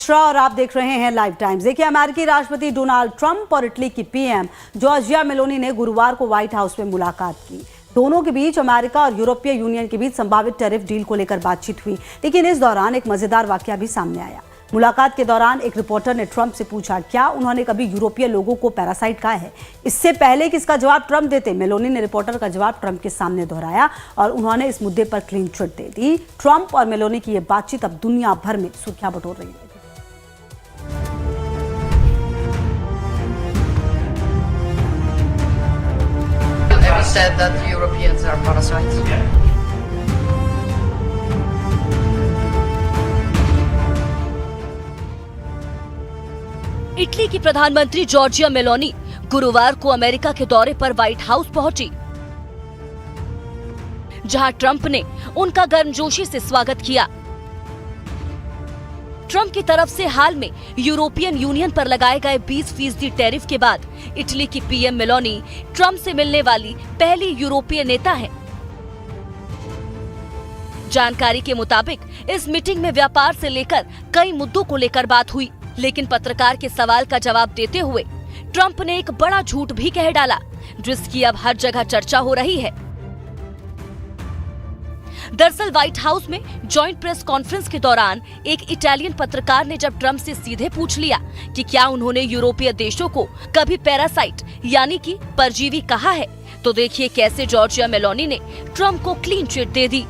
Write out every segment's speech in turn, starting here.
और आप देख रहे हैं लाइव टाइम्स। देखिए, अमेरिकी राष्ट्रपति डोनाल्ड ट्रंप और इटली की पीएम जॉर्जिया मेलोनी ने गुरुवार को व्हाइट हाउस में मुलाकात की। दोनों के बीच अमेरिका और यूरोपीय यूनियन के बीच संभावित टैरिफ डील को लेकर बातचीत हुई, लेकिन इस दौरान एक मजेदार वाकया भी सामने आया। मुलाकात के दौरान एक रिपोर्टर ने ट्रंप से पूछा क्या उन्होंने कभी यूरोपीय लोगों को पैरासाइट कहा है। इससे पहले कि इसका जवाब ट्रंप देते, मेलोनी ने रिपोर्टर का जवाब ट्रंप के सामने दोहराया और उन्होंने इस मुद्दे पर क्लीन चिट दे दी। ट्रंप और मेलोनी की यह बातचीत अब दुनिया भर में सुर्खियां बटोर रही है। He said that Europeans are parasites. Italy की प्रधानमंत्री जॉर्जिया मेलोनी गुरुवार को अमेरिका के दौरे पर व्हाइट हाउस पहुंची, जहां ट्रंप ने उनका गर्मजोशी से स्वागत किया। ट्रंप की तरफ से हाल में यूरोपियन यूनियन पर लगाए गए 20% टैरिफ के बाद इटली की पीएम मेलोनी ट्रंप से मिलने वाली पहली यूरोपीय नेता हैं। जानकारी के मुताबिक इस मीटिंग में व्यापार से लेकर कई मुद्दों को लेकर बात हुई, लेकिन पत्रकार के सवाल का जवाब देते हुए ट्रंप ने एक बड़ा झूठ भी कह डाला, जिसकी अब हर जगह चर्चा हो रही है। दरअसल व्हाइट हाउस में जॉइंट प्रेस कॉन्फ्रेंस के दौरान एक इटालियन पत्रकार ने जब ट्रंप से सीधे पूछ लिया कि क्या उन्होंने यूरोपीय देशों को कभी पैरासाइट यानी कि परजीवी कहा है, तो देखिए कैसे जॉर्जिया मेलोनी ने ट्रंप को clean chit they the.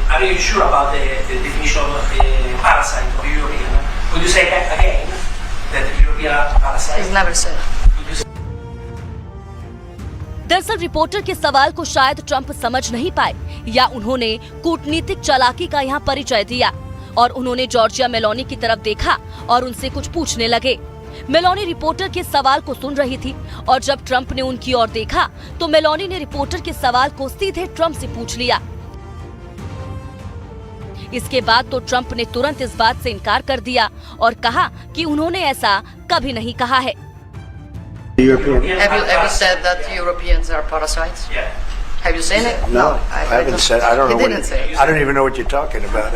Are you sure about the definition of parasite of European? Could you say again that European are parasites? He's never said. दरअसल रिपोर्टर के सवाल को शायद ट्रंप समझ नहीं पाए या उन्होंने कूटनीतिक चालाकी का यहाँ परिचय दिया और उन्होंने जॉर्जिया मेलोनी की तरफ देखा और उनसे कुछ पूछने लगे। मेलोनी रिपोर्टर के सवाल को सुन रही थी और जब ट्रंप ने उनकी ओर देखा तो मेलोनी ने रिपोर्टर के सवाल को सीधे ट्रंप से पूछ लिया। इसके बाद तो ट्रंप ने तुरंत इस बात से इनकार कर दिया और कहा कि उन्होंने ऐसा कभी नहीं कहा है। Have you said that Europeans are parasites? Yeah. Have you seen it? No, I haven't said. I don't know. He didn't say it. I don't even know what you're talking about.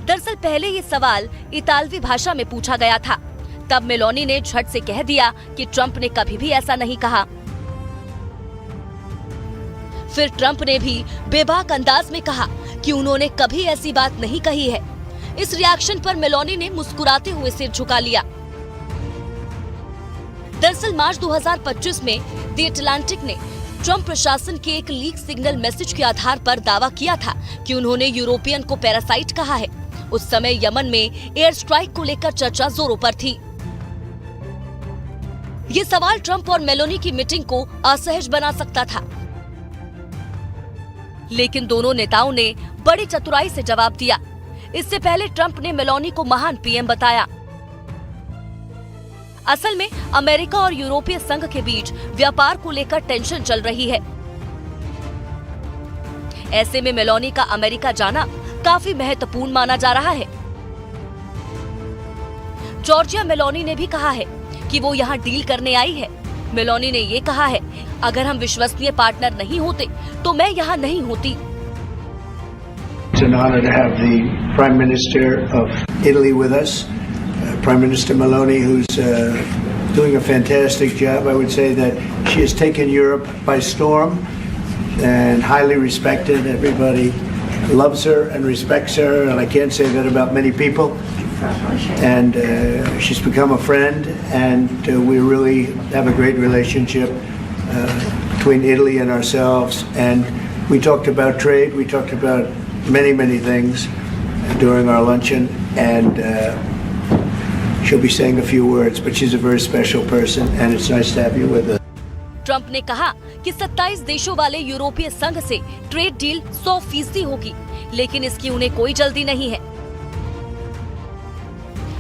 दरअसल पहले ये सवाल इतालवी भाषा में पूछा गया था, तब मेलोनी ने झट से कह दिया कि ट्रंप ने कभी भी ऐसा नहीं कहा। फिर ट्रंप ने भी बेबाक अंदाज में कहा कि उन्होंने कभी ऐसी बात नहीं कही है। इस रिएक्शन पर मेलोनी ने मुस्कुराते हुए सिर झुका लिया। दरअसल मार्च 2025 में द अटलांटिक ने ट्रंप प्रशासन के एक लीक सिग्नल मैसेज के आधार पर दावा किया था कि उन्होंने यूरोपियन को पैरासाइट कहा है। उस समय यमन में एयर स्ट्राइक को लेकर चर्चा जोरों पर थी। ये सवाल ट्रंप और मेलोनी की मीटिंग को असहज बना सकता था, लेकिन दोनों नेताओं ने बड़ी चतुराई से जवाब दिया। इससे पहले ट्रंप ने मेलोनी को महान पीएम बताया। असल में अमेरिका और यूरोपीय संघ के बीच व्यापार को लेकर टेंशन चल रही है। ऐसे में मेलोनी का अमेरिका जाना काफी महत्वपूर्ण माना जा रहा है। जॉर्जिया मेलोनी ने भी कहा है कि वो यहाँ डील करने आई है। मेलोनी ने ये कहा है, अगर हम विश्वसनीय पार्टनर नहीं होते तो मैं यहाँ नहीं होती। It's an honor to have the Prime Minister of Italy with us, Prime Minister Meloni, who's doing a fantastic job. I would say that she has taken Europe by storm and highly respected. Everybody loves her and respects her, and I can't say that about many people. And she's become a friend, and we really have a great relationship between Italy and ourselves. And we talked about trade, we talked about many things during our luncheon, and she'll be saying a few words, but she's a very special person, and it's nice to have you with us. Trump ने कहा कि 27 देशों वाले यूरोपीय संघ से trade deal 100% होगी, लेकिन इसकी उन्हें कोई जल्दी नहीं है।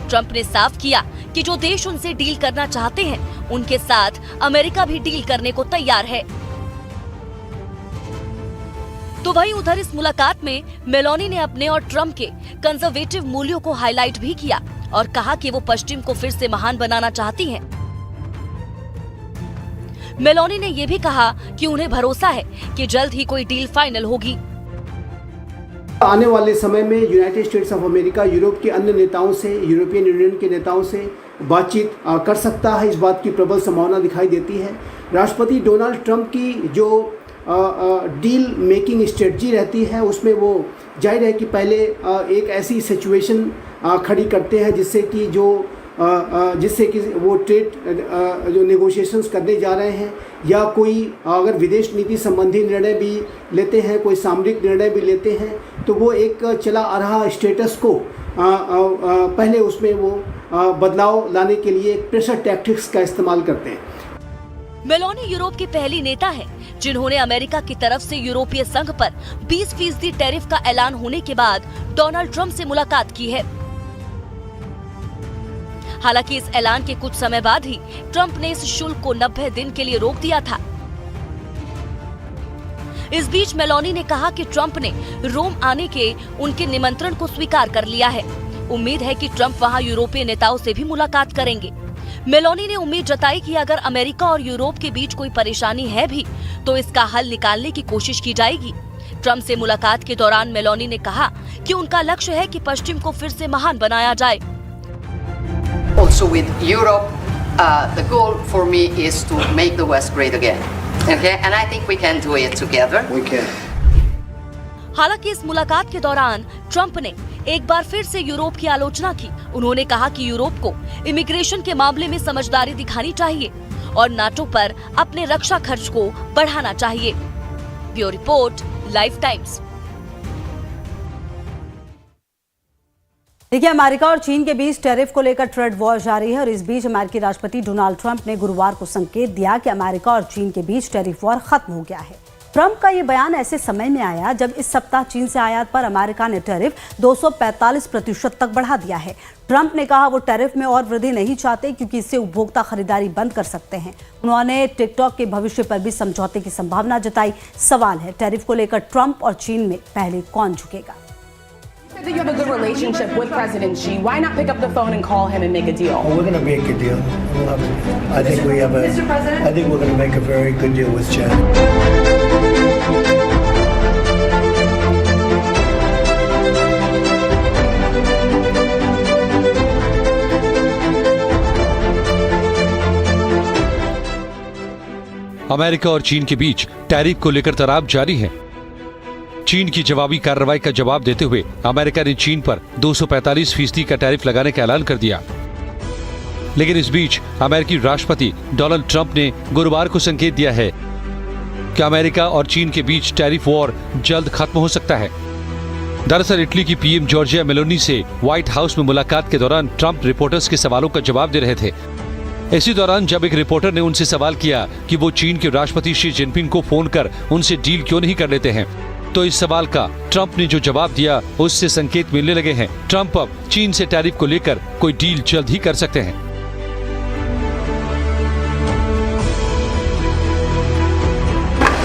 ट्रंप ने साफ किया कि जो देश उनसे डील करना चाहते हैं, उनके साथ अमेरिका भी डील करने को तैयार है। तो वहीं उधर इस मुलाकात में मेलोनी ने अपने और ट्रंप के कंजर्वेटिव मूल्यों को हाईलाइट भी किया और कहा कि वो पश्चिम को फिर से महान बनाना चाहती हैं। मेलोनी ने यह भी कहा कि उन्हें भरोसा है कि जल्द ही कोई डील फाइनल होगी। आने वाले समय में United states of America Europe के अन्य नेताओं से, यूरोपियन यूनियन के नेताओं से बातचीत कर सकता है। इस बात की प्रबल संभावना दिखाई देती है। राष्ट्रपति डोनाल्ड ट्रंप की जो डील मेकिंग स्ट्रेटजी रहती है उसमें वो जाहिर है कि पहले एक ऐसी सिचुएशन खड़ी करते हैं जिससे कि वो ट्रेड जो नेगोशिएशंस करने जा रहे हैं या कोई अगर विदेश नीति संबंधी निर्णय भी लेते हैं, कोई सामरिक निर्णय भी लेते हैं, तो वो एक चला आ रहा स्टेटस को पहले उसमें वो बदलाव लाने के लिए प्रेशर टैक्टिक्स का इस्तेमाल करते हैं। मेलोनी यूरोप की पहली नेता है जिन्होंने अमेरिका की तरफ से यूरोपीय संघ पर 20% टैरिफ का ऐलान होने के बाद डोनाल्ड ट्रंप से मुलाकात की है। हालांकि इस ऐलान के कुछ समय बाद ही ट्रंप ने इस शुल्क को 90 दिन के लिए रोक दिया था। इस बीच मेलोनी ने कहा कि ट्रंप ने रोम आने के उनके निमंत्रण को स्वीकार कर लिया है। उम्मीद है कि ट्रंप वहां यूरोपीय नेताओं से भी मुलाकात करेंगे। मेलोनी ने उम्मीद जताई कि अगर अमेरिका और यूरोप के बीच कोई परेशानी है भी तो इसका हल निकालने की कोशिश की जाएगी। ट्रंप से मुलाकात के दौरान मेलोनी ने कहा कि उनका लक्ष्य है कि पश्चिम को फिर से महान बनाया जाए। Also with Europe, the goal for me is to make the West great again. Okay, and I think we can do it together. We can. हालांकि इस मुलाकात के दौरान ट्रंप ने एक बार फिर से यूरोप की आलोचना की। उन्होंने कहा कि यूरोप को इमिग्रेशन के मामले में समझदारी दिखानी चाहिए और नाटो पर अपने रक्षा खर्च को बढ़ाना चाहिए। Bureau report, life times. देखिए, अमेरिका और चीन के बीच टैरिफ को लेकर ट्रेड वॉर जारी है और इस बीच अमेरिकी राष्ट्रपति डोनाल्ड ट्रंप ने गुरुवार को संकेत दिया कि अमेरिका और चीन के बीच टैरिफ वॉर खत्म हो गया है। ट्रंप का ये बयान ऐसे समय में आया जब इस सप्ताह चीन से आयात पर अमेरिका ने टैरिफ 245% तक बढ़ा दिया है। ट्रंप ने कहा वो टैरिफ में और वृद्धि नहीं चाहते क्योंकि इससे उपभोक्ता खरीदारी बंद कर सकते हैं। उन्होंने टिकटॉक के भविष्य पर भी समझौते की संभावना जताई। सवाल है, टैरिफ को लेकर ट्रंप और चीन में पहले कौन झुकेगा? You have a good relationship with President Xi. Why not pick up the phone and call him and make a deal? We're going to make a deal. We'll have a deal. I think we have a. Mr. President? I think we're going to make a very good deal with China. America और चीन के बीच tariff को लेकर तनाव जारी है। चीन की जवाबी कार्रवाई का जवाब देते हुए अमेरिका ने चीन पर 245% का टैरिफ लगाने का ऐलान कर दिया। लेकिन इस बीच अमेरिकी राष्ट्रपति डोनाल्ड ट्रंप ने गुरुवार को संकेत दिया है कि अमेरिका और चीन के बीच टैरिफ वॉर जल्द खत्म हो सकता है। दरअसल इटली की पीएम जॉर्जिया मेलोनी से व्हाइट हाउस में मुलाकात के दौरान ट्रंप रिपोर्टर्स के सवालों का जवाब दे रहे थे। इसी दौरान जब एक रिपोर्टर ने उनसे सवाल किया कि वो चीन के राष्ट्रपति शी जिनपिंग को फोन कर उनसे डील क्यों नहीं कर लेते हैं, तो इस सवाल का ट्रंप ने जो जवाब दिया उससे संकेत मिलने लगे हैं ट्रंप अब चीन से टैरिफ को लेकर कोई डील जल्द ही कर सकते हैं।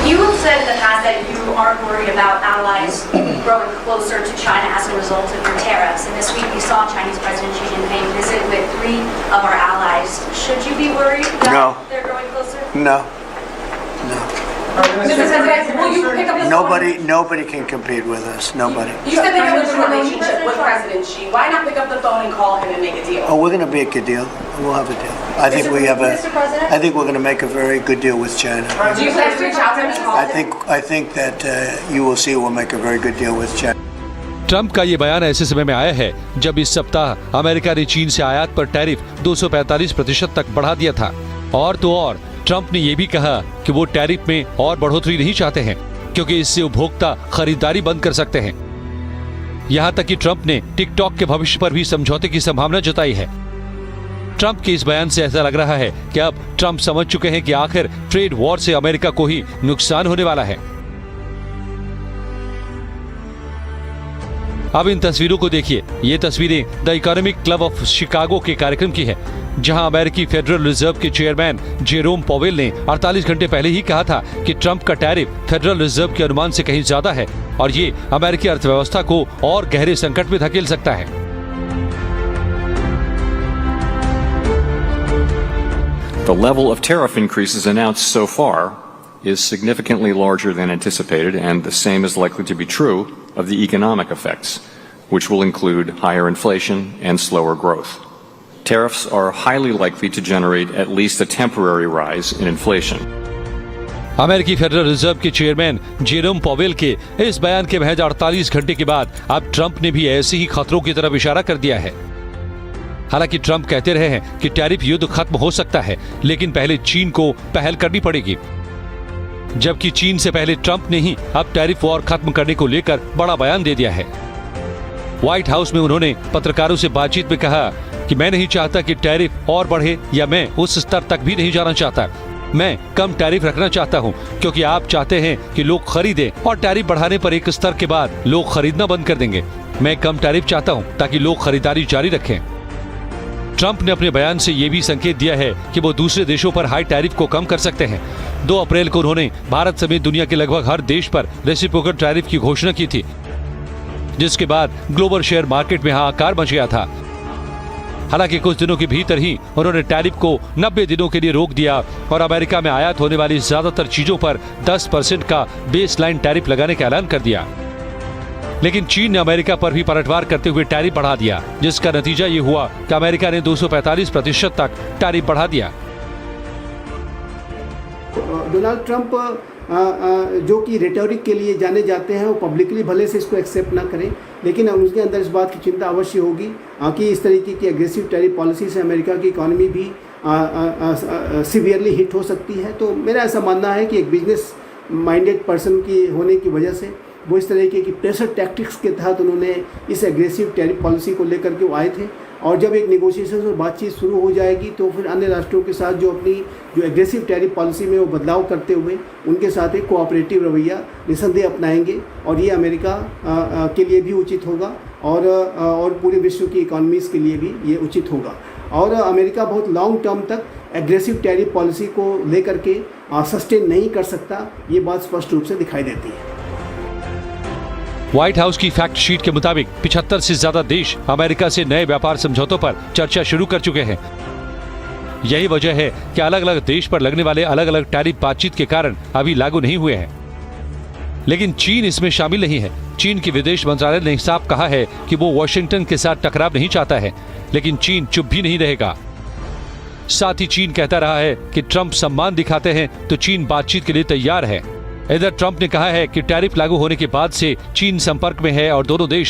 You have said in the past that you aren't worried about allies growing closer to China as a result of the tariffs. And this week we saw Chinese President Xi Jinping visit with 3 of our allies. Should you be worried that they're growing closer? No. Mr. President, will you pick up the phone? Nobody can compete with us. Nobody. You said that you have a good relationship with President Xi. Why not pick up the phone and call him and make a deal? Oh, we're going to make a deal. We'll have a deal. I think we have a. Mr. President? I think we're going to make a very good deal with China. Do you plan to reach out to him and call him? I think that you will see we'll make a very good deal with China. Trump का ये बयान ऐसे समय में आया है जब इस सप्ताह अमेरिका ने चीन से आयात पर टैरिफ 245% तक बढ़ा दिया था। और तो और ट्रंप ने ये भी कहा कि वो टैरिफ में और बढ़ोतरी नहीं चाहते हैं क्योंकि इससे उपभोक्ता खरीदारी बंद कर सकते हैं। यहाँ तक कि ट्रंप ने टिकटॉक के भविष्य पर भी समझौते की संभावना जताई है। ट्रंप के इस बयान से ऐसा लग रहा है कि अब ट्रंप समझ चुके हैं कि आखिर ट्रेड वॉर से अमेरिका को ही नुकसान होने वाला है। अब इन तस्वीरों को देखिए। ये तस्वीरें the economic club of Chicago के कार्यक्रम की है, जहां अमेरिकी फेडरल रिजर्व के चेयरमैन जेरोम पॉवेल ने 48 घंटे पहले ही कहा था कि ट्रंप का टैरिफ फेडरल रिजर्व के अनुमान से कहीं ज्यादा है और ये अमेरिकी अर्थव्यवस्था को और गहरे संकट में धकेल सकता है। The level of tariff increases announced so far is significantly larger than anticipated, and the same is likely to be true of the economic effects, which will include higher inflation and slower growth. Tariffs are highly likely to generate at least a temporary rise in inflation. अमेरिकी federal reserve के chairman Jerome Powell के इस बयान के महज 48 घंटे के बाद अब ट्रंप ने भी ऐसे ही खतरों की तरफ इशारा कर दिया है। हालांकि ट्रंप कहते रहे हैं कि टैरिफ युद्ध खत्म हो सकता है, लेकिन पहले चीन को पहल करनी पड़ेगी। जबकि चीन से पहले ट्रंप ने ही अब टैरिफ वॉर खत्म करने को लेकर बड़ा बयान दे दिया है। व्हाइट हाउस में उन्होंने पत्रकारों से बातचीत में कहा कि मैं नहीं चाहता कि टैरिफ और बढ़े, या मैं उस स्तर तक भी नहीं जाना चाहता। मैं कम टैरिफ रखना चाहता हूं, क्योंकि आप चाहते हैं कि लोग खरीदें, और टैरिफ बढ़ाने पर एक स्तर के बाद लोग खरीदना बंद कर देंगे। मैं कम टैरिफ चाहता हूं ताकि लोग खरीदारी जारी रखें। ट्रंप ने अपने बयान से यह भी संकेत दिया है कि वो दूसरे देशों पर हाई टैरिफ को कम कर सकते हैं। 2 अप्रैल को उन्होंने भारत समेत दुनिया के लगभग हर देश पर रेसिप्रोकल टैरिफ की घोषणा की थी, जिसके बाद ग्लोबल शेयर मार्केट में हाहाकार मच गया था। हालांकि कुछ दिनों के भीतर ही उन्होंने टैरिफ को 90 दिनों के लिए रोक दिया और अमेरिका में आयात होने वाली ज्यादातर चीजों पर 10% का बेसलाइन टैरिफ लगाने का ऐलान कर दिया। लेकिन चीन ने अमेरिका पर भी पलटवार करते हुए टैरिफ बढ़ा दिया, जिसका नतीजा ये हुआ कि अमेरिका ने 245% तक टैरिफ बढ़ा दिया। डोनाल्ड ट्रंप जो कि रेटोरिक के लिए जाने जाते हैं, वो पब्लिकली भले से इसको एक्सेप्ट ना करें, लेकिन उनके अंदर इस बात की चिंता अवश्य होगी कि इस तरीके की एग्रेसिव टैरिफ पॉलिसी से अमेरिका की इकॉनमी भी सीवियरली हिट हो सकती है। तो मेरा ऐसा मानना है कि एक बिजनेस माइंडेड पर्सन की होने की वजह से वो इस तरीके की प्रेशर टैक्टिक्स के तहत उन्होंने इस एग्रेसिव टैरिफ पॉलिसी को लेकर के वो आए थे। और जब एक नेगोशिएशन और बातचीत शुरू हो जाएगी तो फिर अन्य राष्ट्रों के साथ जो अपनी जो एग्रेसिव टैरिफ पॉलिसी में वो बदलाव करते हुए उनके साथ एक कोऑपरेटिव रवैया निसंदेह अपनाएंगे, और ये अमेरिका के लिए भी उचित होगा और पूरे विश्व की इकॉनमीज़ के लिए भी ये उचित होगा। और अमेरिका बहुत लॉन्ग टर्म तक एग्रेसिव टैरिफ पॉलिसी को लेकर के सस्टेन नहीं कर सकता, ये बात स्पष्ट रूप से दिखाई देती है। व्हाइट हाउस की फैक्ट शीट के मुताबिक 75 से ज्यादा देश अमेरिका से नए व्यापार समझौतों पर चर्चा शुरू कर चुके हैं। यही वजह है कि अलग अलग देश पर लगने वाले अलग अलग टैरिफ बातचीत के कारण अभी लागू नहीं हुए हैं। लेकिन चीन इसमें शामिल नहीं है। चीन के विदेश मंत्रालय ने साफ कहा है कि वो वॉशिंगटन के साथ टकराव नहीं चाहता है, लेकिन चीन चुप भी नहीं रहेगा। साथ ही चीन कहता रहा है कि ट्रंप सम्मान दिखाते हैं तो चीन बातचीत के लिए तैयार है। इधर ट्रंप ने कहा है कि टैरिफ लागू होने के बाद से चीन संपर्क में है और दोनों देश